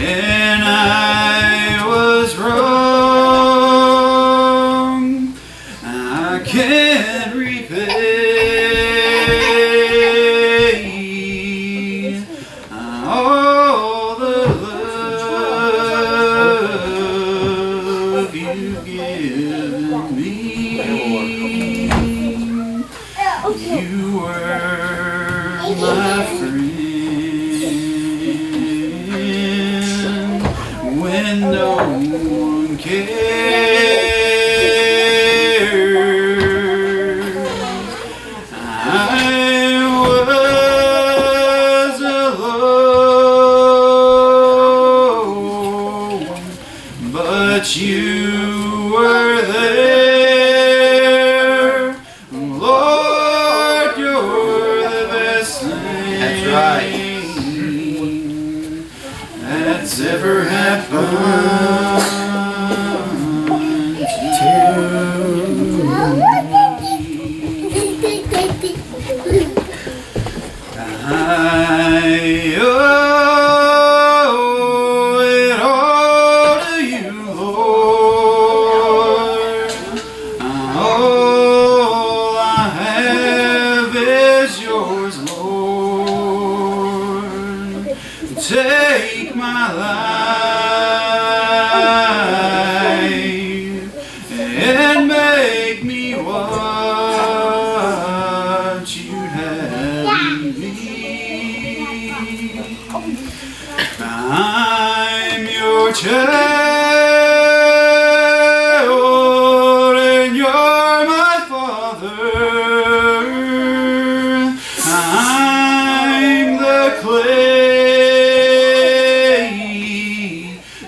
and I was wrong. I can't repay all the love you've given me. You were my friend when no one cared. I was alone, but you were there. Lord, you're the best thing that's ever happened to me. I owe it all to you, Lord. All I have is yours, Lord. Take my life and make me what you'd have me be. I'm your child and you're my father. I'm the clay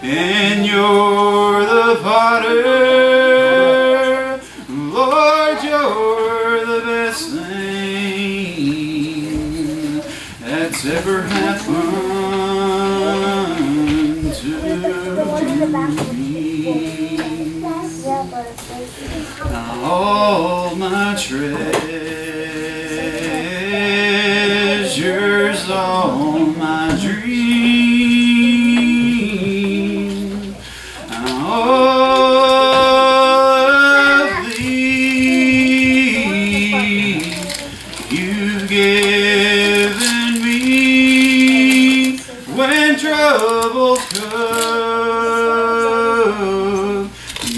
and you're the potter. Lord, you're the best thing that's ever happened to me. All my treasures, all my dreams, all of these you've given me. When trouble comes,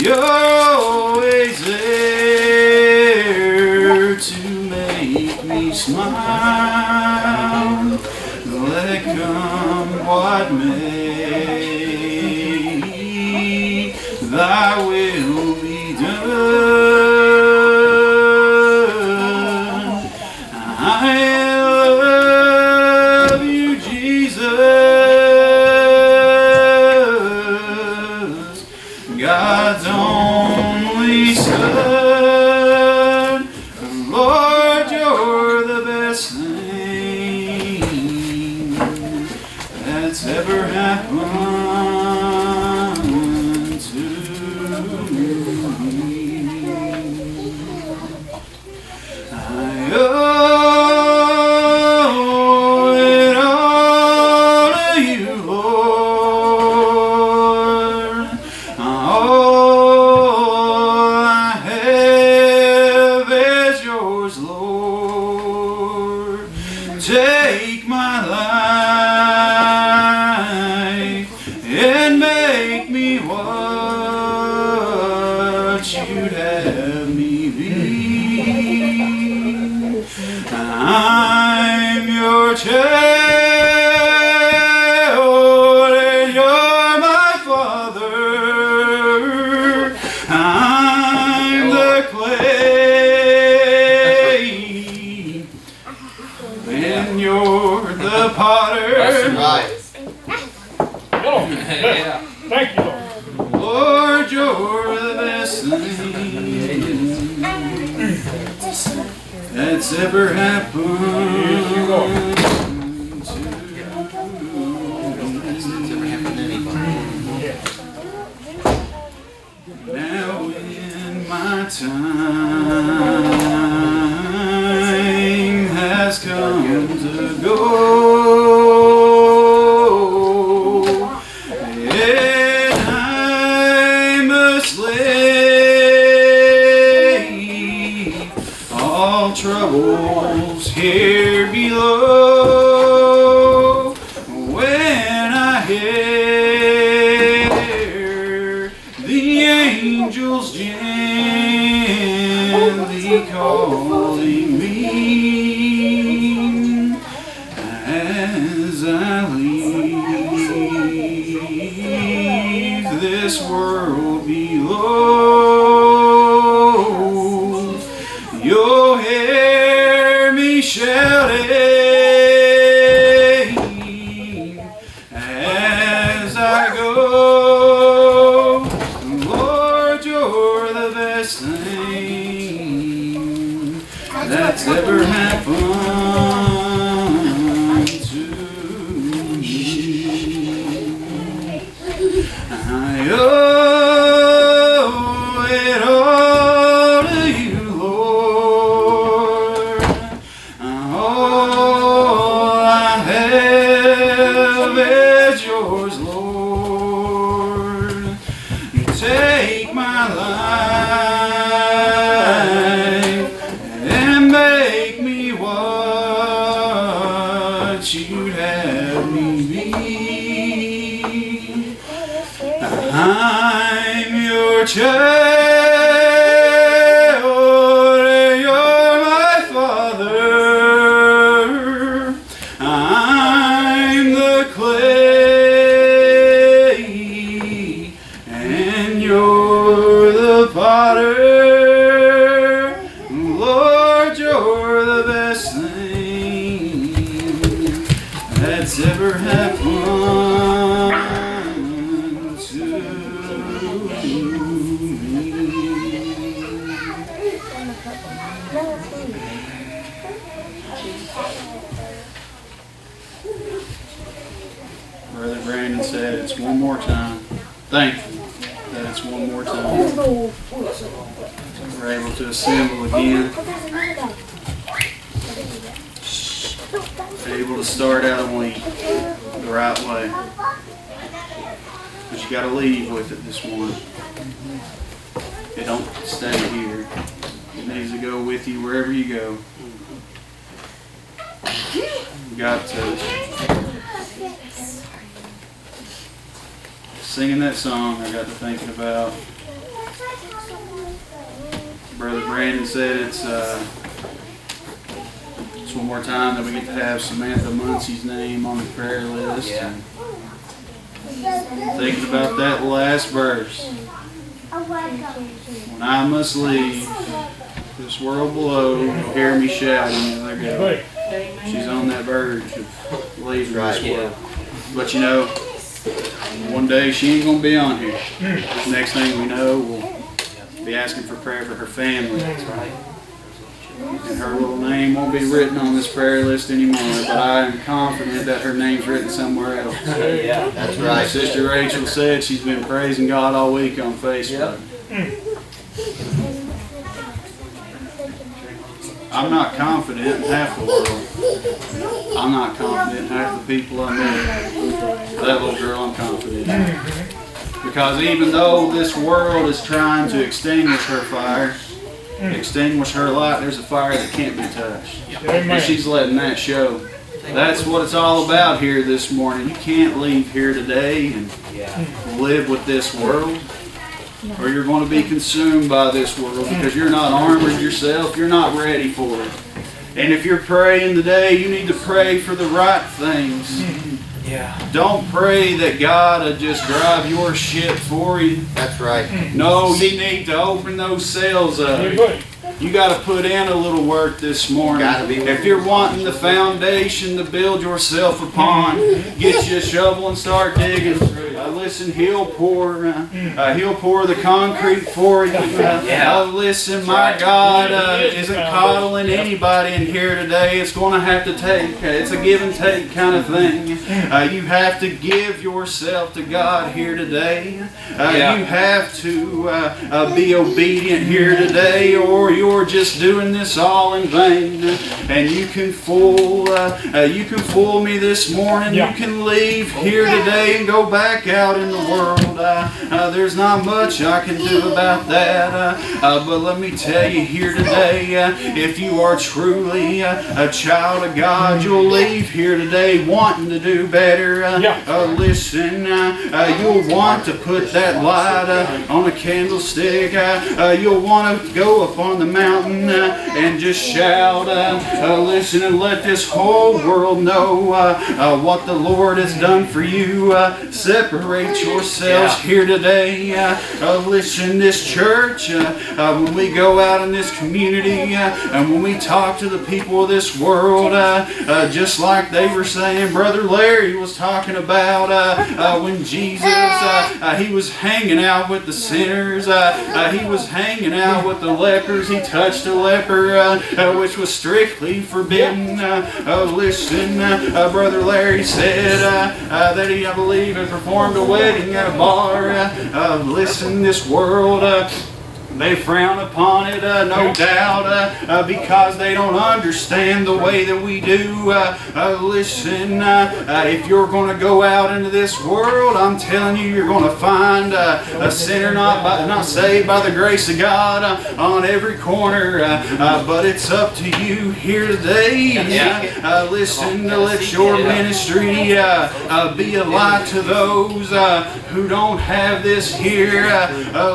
you're always there to make me smile. Let come what may, thy will be done. I love you, Jesus, God's only Son. Lord, you're the best thing that's ever happened to me. I owe it all to you, Lord. All I have is yours, Lord. Take my life and make me what you'd have me be. I'm your child and you're my father. I'm the clay and you're the potter. That's right. Yeah. Thank you, Lord. Lord, you're the best thing that's ever happened to me. Now in my time has come to go, as I leave this world below. You'll hear me shouting as I go. Lord, you're the best thing that's ever happened to me. I owe it all to you, Lord. All I have is yours, Lord. You take my life and make me what you'd have me be. I'm your child, and you're my father. I'm the clay, and you're the potter. Lord, you're the best thing that's ever happened to me. Brother Brandon said it's one more time. Thankful that it's one more time. We're able to assemble again. Able to start out a week the right way. But you got to leave with it this morning. It don't stay here. It needs to go with you wherever you go. God touch. Singing that song, I got to thinking about. Brother Brandon said it's one more time that we get to have Samantha Muncie's name on the prayer list. Yeah. And thinking about that last verse. When I must leave this world below, you'll hear me shouting as I go. She's on that verge of leaving this world. But you know, one day she ain't going to be on here. Next thing we know, we'll be asking for prayer for her family. That's right. And her little name won't be written on this prayer list anymore, but I am confident that her name's written somewhere else. Yeah, that's right. Sister Rachel said she's been praising God all week on Facebook. I'm not confident in half the world. I'm not confident in half the people I know. That little girl I'm confident in. Because even though this world is trying to extinguish her fire, extinguish her light, there's a fire that can't be touched. And she's letting that show. That's what it's all about here this morning. You can't leave here today and live with this world, or you're going to be consumed by this world because you're not armored yourself. You're not ready for it. And if you're praying today, you need to pray for the right things. Don't pray that God will just drive your ship for you. That's right. No, you need to open those sails up. You got to put in a little work this morning. If you're wanting the foundation to build yourself upon, get you a shovel and start digging. Listen, He'll pour the concrete for you. Listen, my God isn't coddling anybody in here today. It's going to have to take. It's a give and take kind of thing. You have to give yourself to God here today. You have to be obedient here today, or you're just doing this all in vain. And you can fool me this morning. You can leave here today and go back out in the world. There's not much I can do about that. But let me tell you here today, if you are truly a child of God, you'll leave here today wanting to do better. Listen, you'll want to put that light on a candlestick. You'll want to go up on the mountain and just shout. Listen and let this whole world know what the Lord has done for you. Separate yourselves here today. Listen, this church, when we go out in this community and when we talk to the people of this world, just like they were saying, Brother Larry was talking about when Jesus, he was hanging out with the sinners, he was hanging out with the lepers, he touched a leper, which was strictly forbidden. Listen, Brother Larry said that he, I believe, had performed a wedding at a bar. Listen, this world, they frown upon it, no doubt, because they don't understand the way that we do. Listen, if you're going to go out into this world, I'm telling you, you're going to find a sinner not saved by the grace of God on every corner. But it's up to you here today. Listen, to let your ministry be a light to those who don't have this here.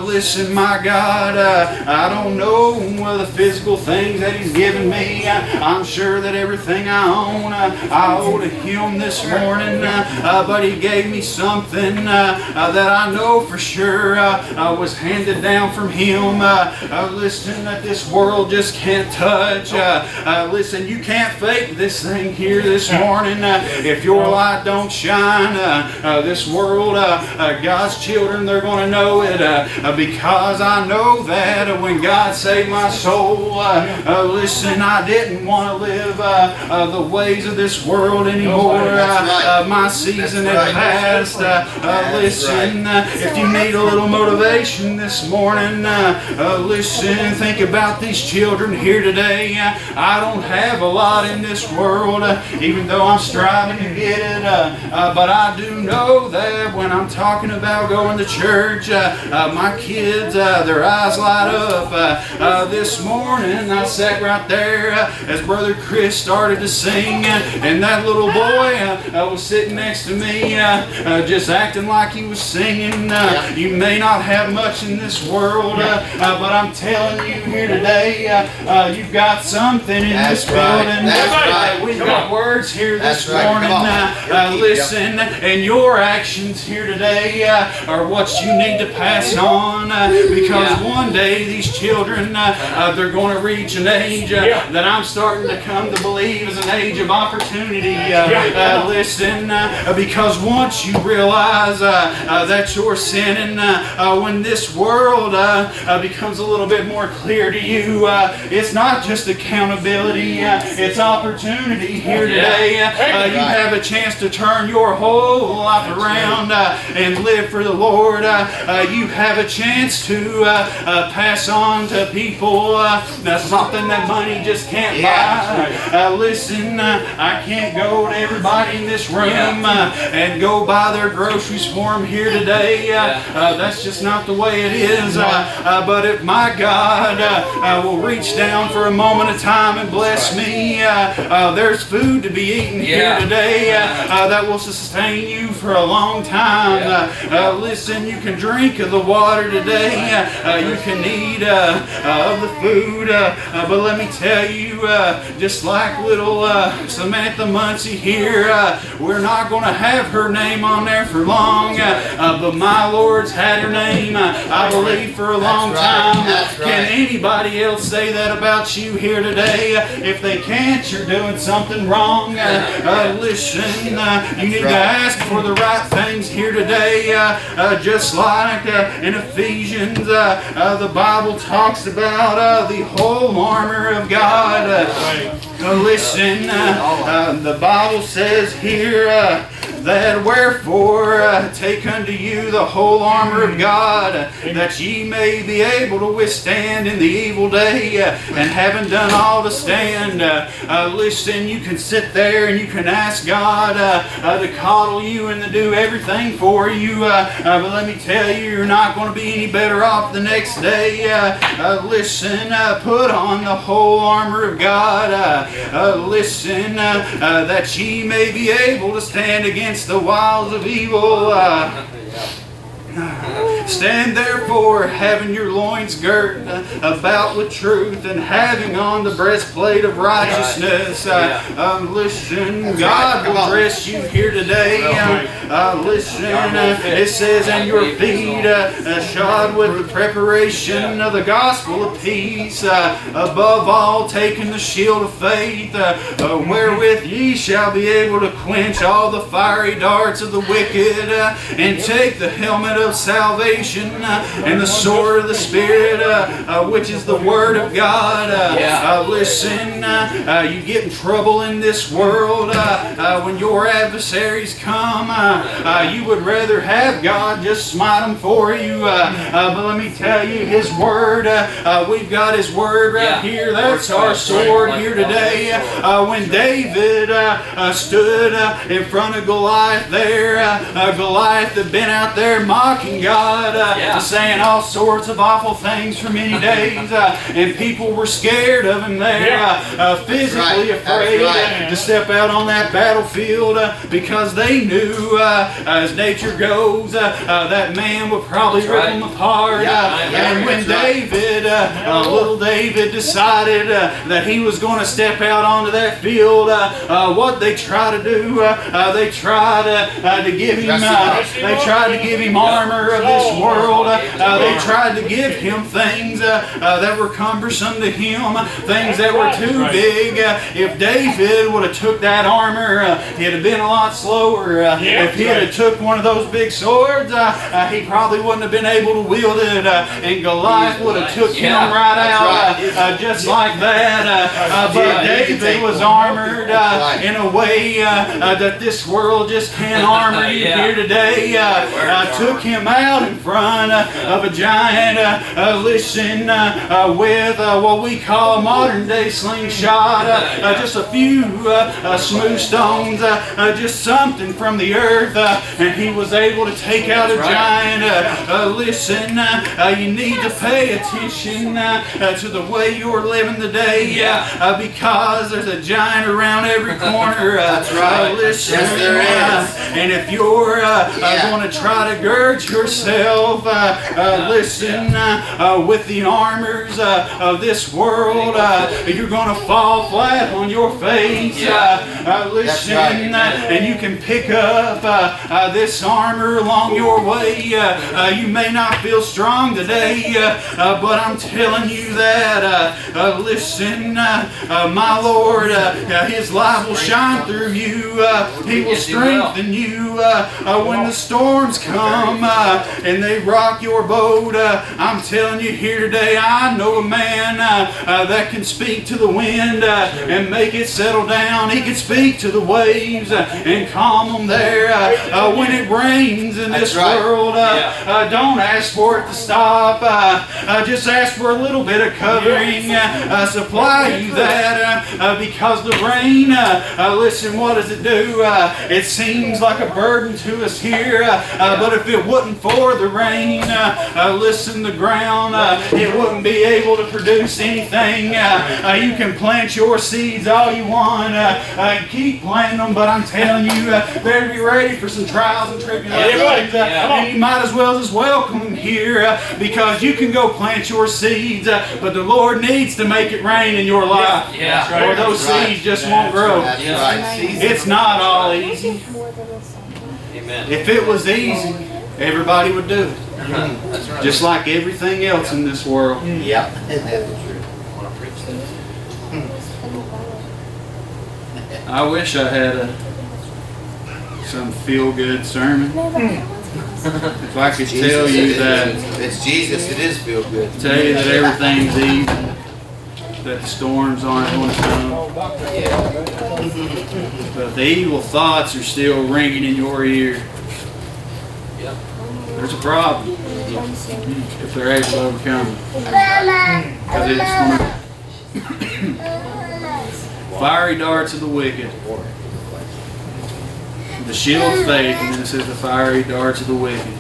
Listen, my God, I don't know the physical things that He's given me. I'm sure that everything I own, I owe to Him this morning. But He gave me something that I know for sure was handed down from Him. Listen, that this world just can't touch. Listen, you can't fake this thing here this morning. If your light don't shine, this world, God's children, they're going to know it, because I know that when God saved my soul, listen, I didn't want to live the ways of this world anymore. My season had passed. Listen, if you need a little motivation this morning, listen, think about these children here today. I don't have a lot in this world, even though I'm striving to get it, but I do know that when I'm talking about going to church, my kids, their eyes light up. This morning I sat right there as Brother Chris started to sing, and that little boy was sitting next to me, just acting like he was singing. You may not have much in this world, but I'm telling you here today, you've got something in this building. We've got words here this morning. Listen, and your actions here today are what you need to pass on, because one day these children, they're going to reach an age that I'm starting to come to believe is an age of opportunity. Listen, because once you realize that you're sinning, when this world becomes a little bit more clear to you, it's not just accountability, it's opportunity here today. You have a chance to turn your whole life around and live for the Lord. You have a chance to pass on to people something that money just can't buy. Listen, I can't go to everybody in this room and go buy their groceries for them here today. That's just not the way it is. But if my God will reach down for a moment of time and bless me, there's food to be eaten here today that will sustain you for a long time. Listen, you can drink of the water today. You can eat of the food. But let me tell you, just like little Samantha Muncie here, we're not going to have her name on there for long. But my Lord's had her name, I believe, for a long time. Can anybody else say that about you here today? If they can't, you're doing something wrong. Listen, you need to ask for the right things here today. Just like in Ephesians, the Bible talks about the whole armor of God. Listen, the Bible says here that wherefore take unto you the whole armor of God, that ye may be able to withstand in the evil day, and having done all to stand. Listen, you can sit there and you can ask God to coddle you and to do everything for you, but let me tell you, you're not going to be any better off the next day. Listen, put on the whole armor of God. Listen, that ye may be able to stand against the wiles of evil. Stand therefore, having your loins girt about with truth, and having on the breastplate of righteousness. Listen, God will dress you here today. Listen, it says, and your feet shod with the preparation of the gospel of peace. Above all, taking the shield of faith, wherewith ye shall be able to quench all the fiery darts of the wicked, and take the helmet of salvation and the sword of the Spirit, which is the Word of God. Listen, you get in trouble in this world when your adversaries come. You would rather have God just smite them for you. But let me tell you, His Word, we've got His Word right here. That's our sword here today. When David stood in front of Goliath there, Goliath had been out there mocking God, saying all sorts of awful things for many days, and people were scared of him there, physically afraid to step out on that battlefield, because they knew, as nature goes, that man would probably rip them apart. And when David, little David, decided that he was going to step out onto that field, what they tried to do, they tried to give him, armor of this world. They tried to give him things that were cumbersome to him, things that were too big. If David would have took that armor, he'd have been a lot slower. If he had took one of those big swords, he probably wouldn't have been able to wield it, and Goliath would have took him right out, just like that. But David was armored in a way that this world just can't armor you here today. Took him out in front of a giant, listen, with what we call modern day slingshot, just a few smooth stones, just something from the earth, and he was able to take out a giant. Listen, you need to pay attention to the way you're living today, because there's a giant around every corner. That's right. Listen, yes, there is. And if you're going to try to gird yourself, listen, with the armors of this world, you're going to fall flat on your face. Listen, and you can pick up this armor along your way. You may not feel strong today, but I'm telling you that, listen, my Lord, His light will shine through you. He will strengthen you when the storms come and they rock your boat. I'm telling you here today, I know a man that can speak to the wind and make it settle down. He can speak to the waves and calm them there. When it rains in this world, don't ask for it to stop. Just ask for a little bit of covering. Supply you that, because the rain, listen, what does it do? It seems like a burden to us here, but if it wasn't for the rain, listen, the ground, it wouldn't be able to produce anything. You can plant your seeds all you want, keep planting them, but I'm telling you, better be ready for some trials and tribulations. And you might as well just welcome them here, because you can go plant your seeds, but the Lord needs to make it rain in your life, or those seeds just won't grow. It's not all easy. If it was easy, everybody would do it. Just like everything else in this world. I wish I had some feel-good sermon. If I could tell you that it's Jesus, it is feel-good. Tell you that everything's easy, that the storms aren't going to come. But the evil thoughts are still ringing in your ear. There's a problem if they're able to overcome it. Because it's fiery darts of the wicked. The shield of faith, and then it says the fiery darts of the wicked.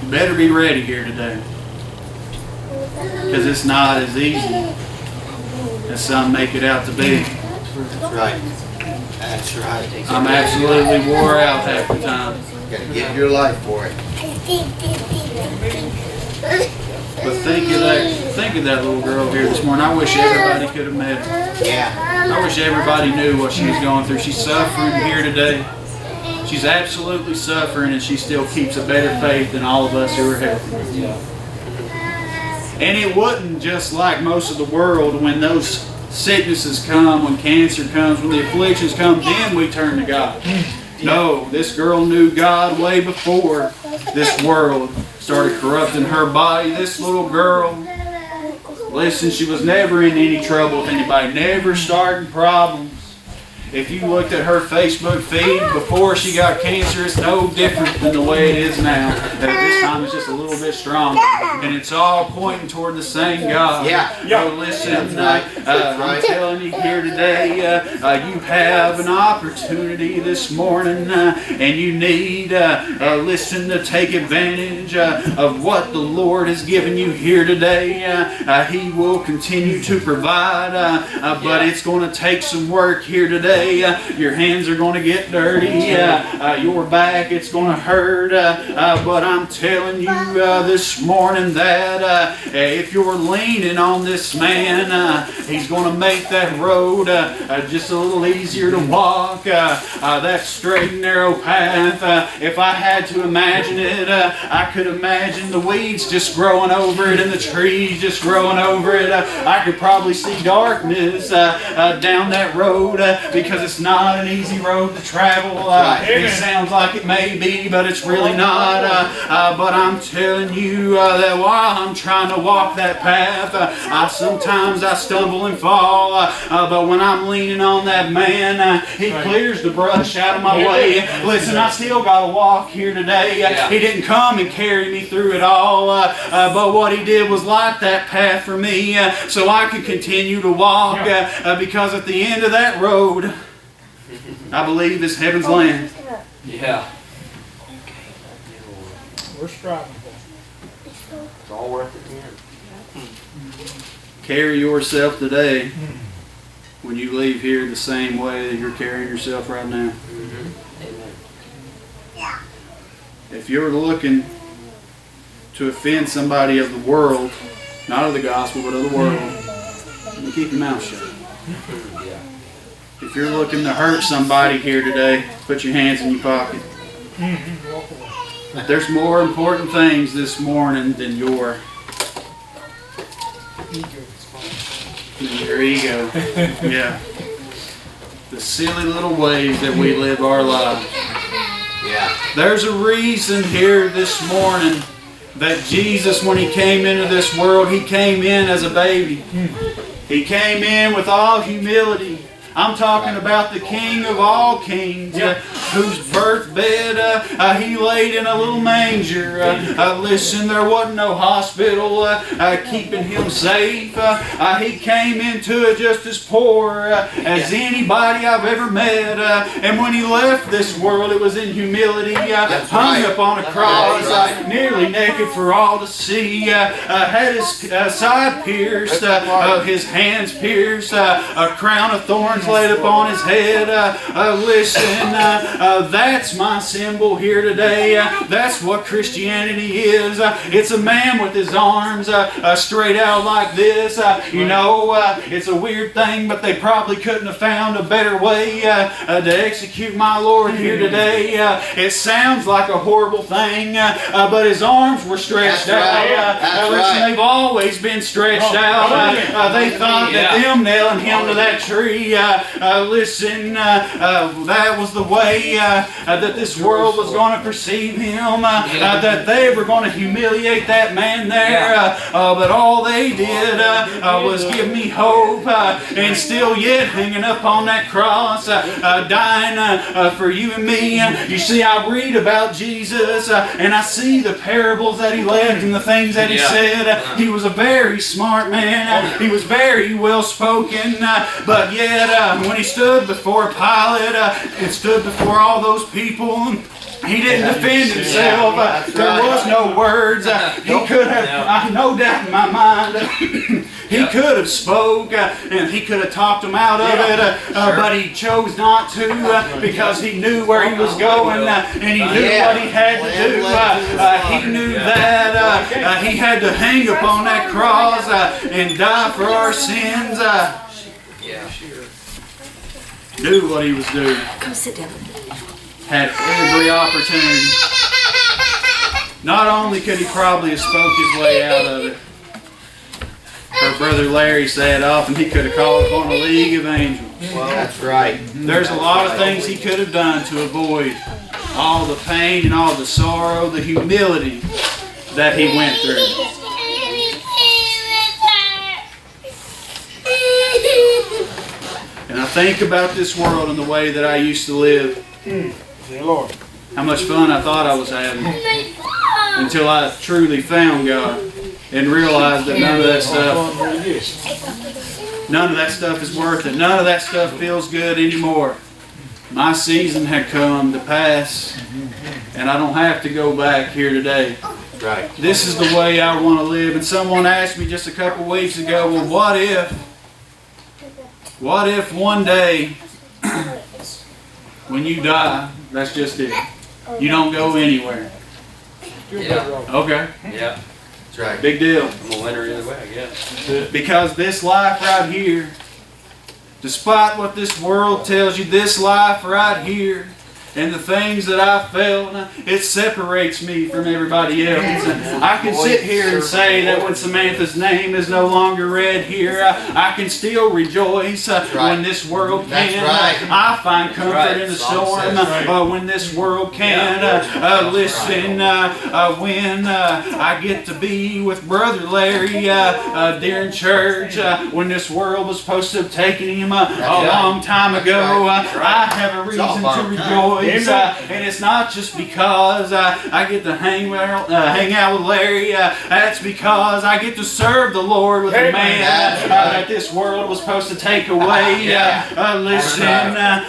You better be ready here today. Because it's not as easy as some make it out to be. That's right. That's right. I'm absolutely wore out half the time. You gotta give your life for it. But think of that little girl here this morning. I wish everybody could have met her. Yeah. I wish everybody knew what she was going through. She's suffering here today. She's absolutely suffering, and she still keeps a better faith than all of us who are helping her. And it wasn't just like most of the world when those sicknesses come, when cancer comes, when the afflictions come, then we turn to God. No, this girl knew God way before this world started corrupting her body. This little girl, listen, she was never in any trouble with anybody, never starting problems. If you looked at her Facebook feed before she got cancer, it's no different than the way it is now. At this time, it's just a little bit stronger. And it's all pointing toward the same God. Yeah. Oh, listen, I'm telling you here today, you have an opportunity this morning, and you need, listen, to take advantage of what the Lord has given you here today. He will continue to provide, but it's going to take some work here today. Your hands are going to get dirty. Your back, it's going to hurt. But I'm telling you this morning that if you're leaning on this man, he's going to make that road just a little easier to walk. That straight and narrow path. If I had to imagine it, I could imagine the weeds just growing over it and the trees just growing over it. I could probably see darkness down that road because it's not an easy road to travel. It sounds like it may be, but it's really not. But I'm telling you that while I'm trying to walk that path, sometimes I stumble and fall. But when I'm leaning on that man, he clears the brush out of my way. Listen, I still got to walk here today. He didn't come and carry me through it all, but what he did was light that path for me so I could continue to walk, because at the end of that road, I believe is heaven's land. Yeah. We're striving for it. It's all worth it in. Carry yourself today when you leave here the same way that you're carrying yourself right now. If you're looking to offend somebody of the world, not of the gospel, but of the world, then keep your mouth shut. If you're looking to hurt somebody here today, put your hands in your pocket. There's more important things this morning than your ego. Yeah. The silly little ways that we live our lives. Yeah. There's a reason here this morning that Jesus, when he came into this world, he came in as a baby. He came in with all humility. I'm talking about the King of all kings, whose birthbed he laid in a little manger. Listen, there wasn't no hospital keeping him safe. He came into it just as poor as anybody I've ever met. And when he left this world, it was in humility, hung up on a cross, nearly naked for all to see. Had his side pierced, his hands pierced, a crown of thorns laid upon his head. Listen, that's my symbol here today. That's what Christianity is. It's a man with his arms straight out like this. It's a weird thing, but they probably couldn't have found a better way to execute my Lord here today. It sounds like a horrible thing, but his arms were stretched out. Listen, they've always been stretched out. They thought that them nailing him to that tree, that was the way that this world was going to perceive him, that they were going to humiliate that man there, but all they did was give me hope, and still yet hanging up on that cross, dying for you and me. You see, I read about Jesus, and I see the parables that he left and the things that he said. He was a very smart man. He was very well spoken, but yet when he stood before Pilate and stood before all those people, He didn't defend himself. There was no words. He could have, no doubt in my mind, he could have spoke and he could have talked him out of it, but he chose not to because he knew where he was going and he knew what he had to do. He knew that he had to hang upon that cross and die for our sins. Knew what he was doing. Come sit down. Had every opportunity. Not only could he probably have spoke his way out of it, her brother Larry said often he could have called upon a league of angels. Well, that's right. There's a lot of things he could have done to avoid all the pain and all the sorrow, the humility that he went through. And I think about this world and the way that I used to live. How much fun I thought I was having. Until I truly found God and realized that none of that stuff is worth it. None of that stuff feels good anymore. My season had come to pass and I don't have to go back here today. Right. This is the way I want to live. And someone asked me just a couple weeks ago, well, what if one day when you die, that's just it. You don't go anywhere. Yeah. Okay. Yeah. That's right. Big deal. I'm a winner either way, I guess. Because this life right here, despite what this world tells you, this life right here, and the things that I felt, it separates me from everybody else. I can sit here and say that when Samantha's name is no longer read here, I can still rejoice when this world can. I find comfort in the storm when this world can. Listen, when I get to be with Brother Larry during church, when this world was supposed to have taken him a long time ago, I have a reason to rejoice. And it's not just because I get to hang out with Larry. That's because I get to serve the Lord with a man that this world was supposed to take away. Listen, I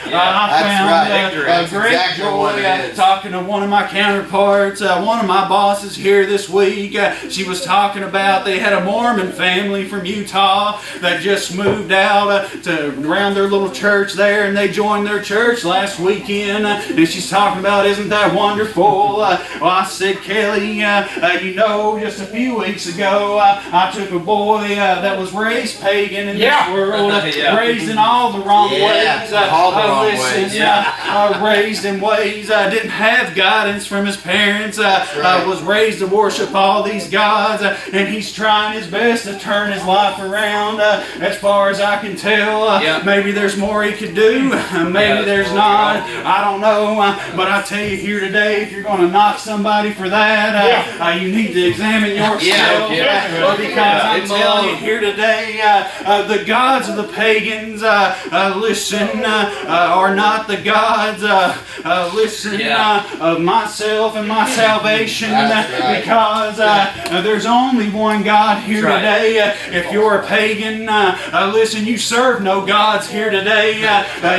found great joy talking to one of my counterparts, one of my bosses here this week. She was talking about they had a Mormon family from Utah that just moved out to around their little church there, and they joined their church last weekend. And she's talking about, isn't that wonderful? Well, I said, Kelly, you know, just a few weeks ago, I took a boy that was raised pagan in this world, raised in all the wrong ways. Raised in ways didn't have guidance from his parents. Was raised to worship all these gods, and he's trying his best to turn his life around. As far as I can tell, maybe there's more he could do. Maybe there's not. I don't know. But I tell you here today, if you're going to knock somebody for that, you need to examine yourself. Because I'm telling you here today, the gods of the pagans, listen, are not the gods, of myself and my salvation. Because there's only one God here today. If you're a pagan, listen, you serve no gods here today.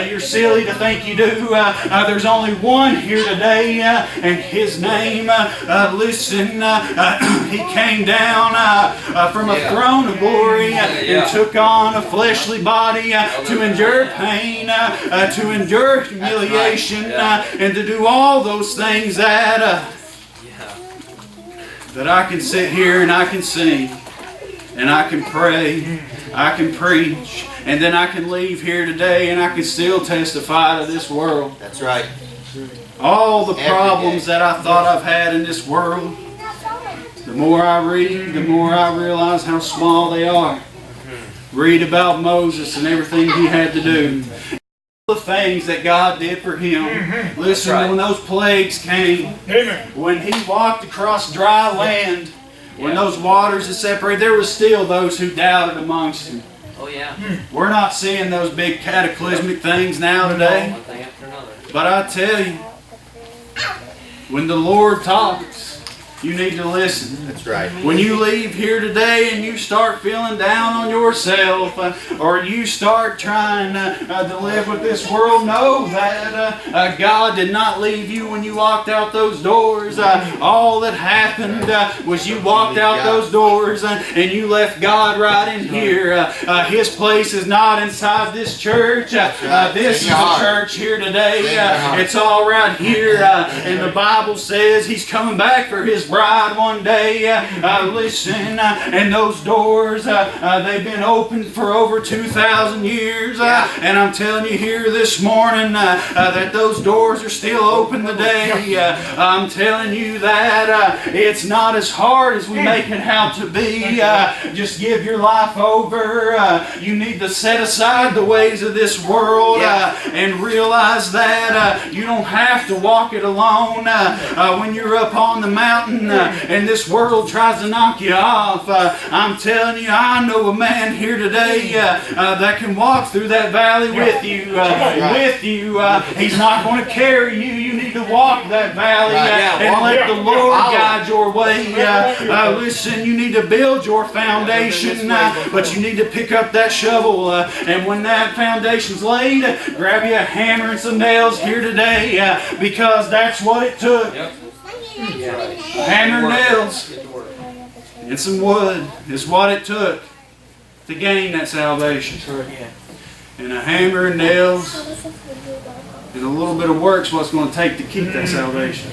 You're silly to think you do. There's only one here today, and his name, listen, he came down from a throne of glory and took on a fleshly body to endure pain, to endure humiliation, and to do all those things that I can sit here and I can sing, and I can pray, I can preach, and then I can leave here today and I can still testify to this world. That's right. All the problems that I thought I've had in this world, the more I read, the more I realize how small they are. Read about Moses and everything he had to do. The things that God did for him. Listen, when those plagues came, when he walked across dry land, when those waters had separated, there was still those who doubted amongst him. Oh yeah. We're not seeing those big cataclysmic things now today. One thing after another. But I tell you, when the Lord talks, you need to listen. That's right. When you leave here today and you start feeling down on yourself, or you start trying to live with this world, know that God did not leave you when you walked out those doors. All that happened was you walked out those doors and you left God right in here. His place is not inside this church. This is the church here today. It's all right here. And the Bible says He's coming back for His bride one day. Listen, and those doors, they've been open for over 2,000 years. And I'm telling you here this morning that those doors are still open today. I'm telling you that it's not as hard as we make it out to be. Just give your life over. You need to set aside the ways of this world and realize that you don't have to walk it alone. When you're up on the mountain and this world tries to knock you off, I'm telling you, I know a man here today that can walk through that valley with you. He's not going to carry you. You need to walk that valley and let the Lord guide your way. Listen, you need to build your foundation, but you need to pick up that shovel. And when that foundation's laid, grab you a hammer and some nails here today, because that's what it took. A hammer and nails and some wood is what it took to gain that salvation. And a hammer and nails and a little bit of work's what's going to take to keep that salvation.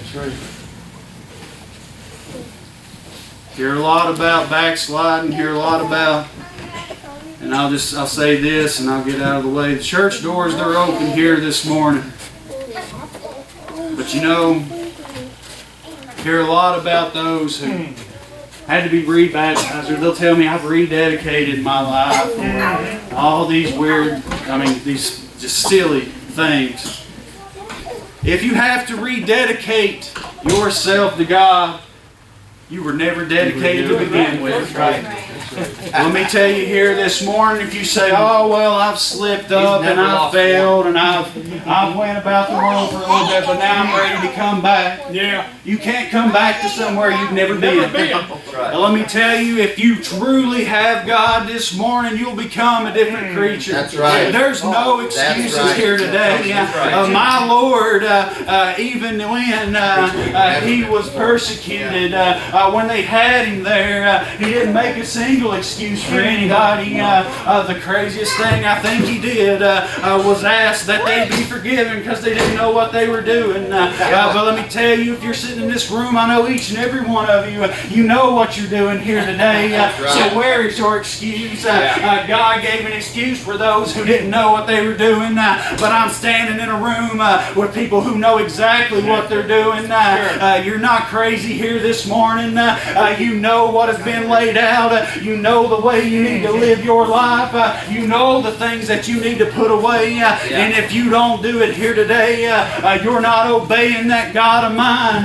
Hear a lot about backsliding, hear a lot about, and I'll say this and I'll get out of the way. The church doors, they're open here this morning. But you know, hear a lot about those who had to be rebaptized, or they'll tell me I've rededicated my life. All these weird, these just silly things. If you have to rededicate yourself to God, you were never dedicated to begin with, right? Let me tell you here this morning, if you say, oh, well, I've slipped up and I've failed and I've went about the world for a little bit, but now I'm ready to come back. You can't come back to somewhere you've never been. Now, let me tell you, if you truly have God this morning, you'll become a different creature. That's right. There's no excuses here today. My Lord, even when He was persecuted, when they had Him there, He didn't make a single excuse for anybody. The craziest thing I think He did was ask that they be forgiven because they didn't know what they were doing. But let me tell you, if you're sitting in this room, I know each and every one of you, you know what you're doing here today. So where is your excuse? God gave an excuse for those who didn't know what they were doing. But I'm standing in a room with people who know exactly what they're doing. You're not crazy here this morning. You know what has been laid out. You know the way you need to live your life. You know the things that you need to put away. And if you don't do it here today, you're not obeying that God of mine.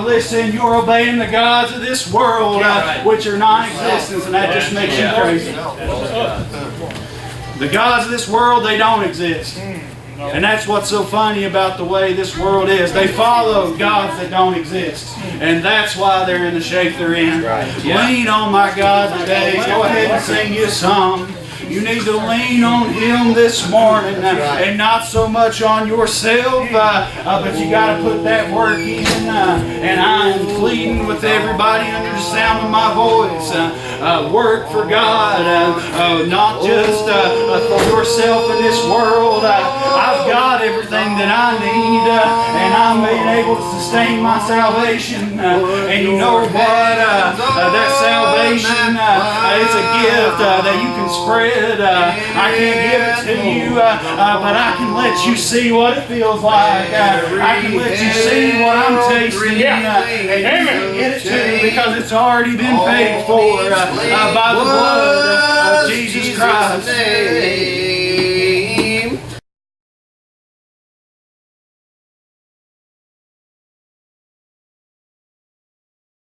Listen, you're obeying the gods of this world, which are non-existent, and that just makes you crazy. The gods of this world, they don't exist. And that's what's so funny about the way this world is. They follow gods that don't exist. And that's why they're in the shape they're in. Lean on my God today. Go ahead and sing you a song. You need to lean on Him this morning and not so much on yourself, but you got to put that work in. And I am pleading with everybody under the sound of my voice. Work for God, not just for yourself in this world. I've got everything that I need, and I'm able to sustain my salvation. And you know what? That salvation, it's a gift that you can spread. I can't give it to you, but I can let you see what it feels like. I can let you see what I'm tasting, and you can get it too, because it's already been paid for by the blood of Jesus Christ.